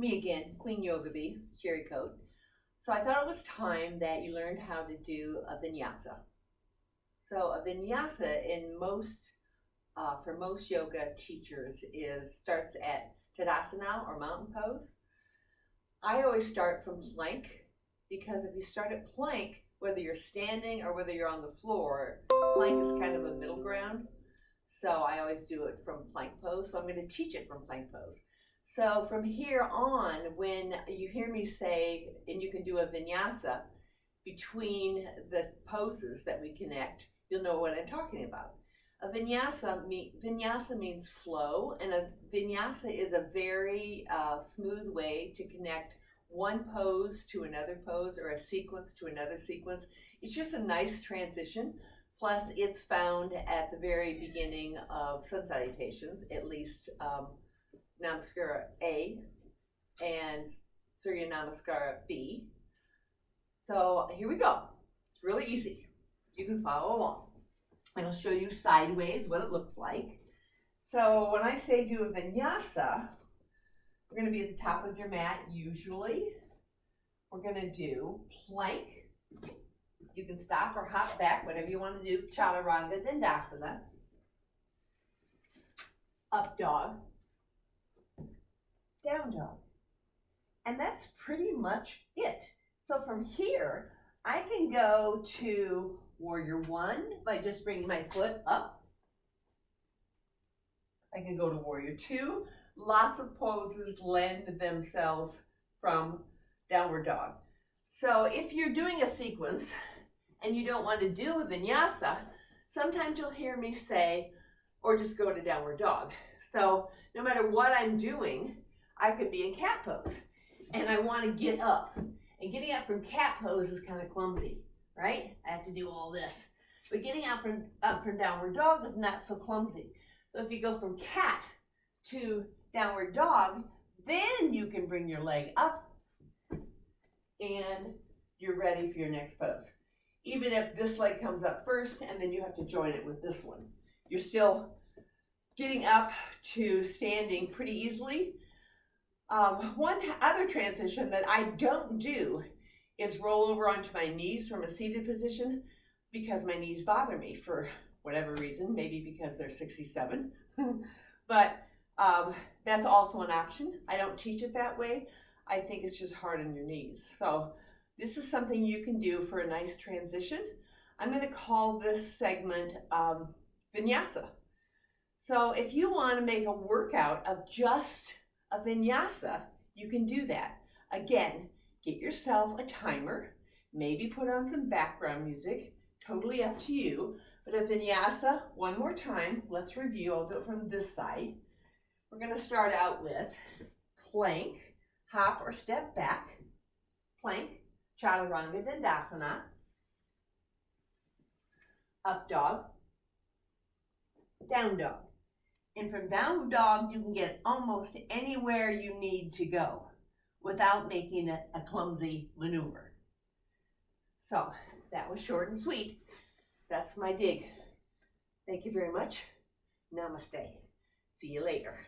Me again, Queen Yoga Bee, Cherry Coat. So I thought it was time that you learned how to do a vinyasa. So a vinyasa for most yoga teachers starts at Tadasana or mountain pose. I always start from plank because if you start at plank, whether you're standing or whether you're on the floor, plank is kind of a middle ground. So I always do it from plank pose. So I'm going to teach it from plank pose. So from here on, when you hear me say, and you can do a vinyasa between the poses that we connect, you'll know what I'm talking about. A vinyasa means flow, and a vinyasa is a very smooth way to connect one pose to another pose or a sequence to another sequence. It's just a nice transition. Plus, it's found at the very beginning of sun salutations, at least Namaskara A and Surya Namaskara B. So here we go. It's really easy. You can follow along. And I'll show you sideways what it looks like. So when I say do a vinyasa, we're going to be at the top of your mat usually. We're going to do plank. You can stop or hop back, whatever you want to do. Chaturanga Dandasana. Up dog. Down dog. And that's pretty much it. So from here, I can go to warrior one by just bringing my foot up. I can go to warrior two. Lots of poses lend themselves from downward dog. So if you're doing a sequence and you don't want to do a vinyasa, sometimes you'll hear me say, or just go to downward dog. So no matter what I'm doing, I could be in cat pose and I want to get up. And getting up from cat pose is kind of clumsy, right? I have to do all this. But getting up from downward dog is not so clumsy. So if you go from cat to downward dog, then you can bring your leg up and you're ready for your next pose. Even if this leg comes up first and then you have to join it with this one. You're still getting up to standing pretty easily. One other transition that I don't do is roll over onto my knees from a seated position because my knees bother me for whatever reason, maybe because they're 67. But that's also an option. I don't teach it that way. I think it's just hard on your knees. So this is something you can do for a nice transition. I'm going to call this segment Vinyasa. So if you want to make a workout of just a vinyasa, you can do that. Again, get yourself a timer, maybe put on some background music, totally up to you. But a vinyasa, one more time, let's review. I'll do it from this side. We're going to start out with plank, hop or step back, plank, chaturanga dandasana, up dog, down dog. And from down dog, you can get almost anywhere you need to go without making it a clumsy maneuver. So that was short and sweet. That's my dig. Thank you very much. Namaste. See you later.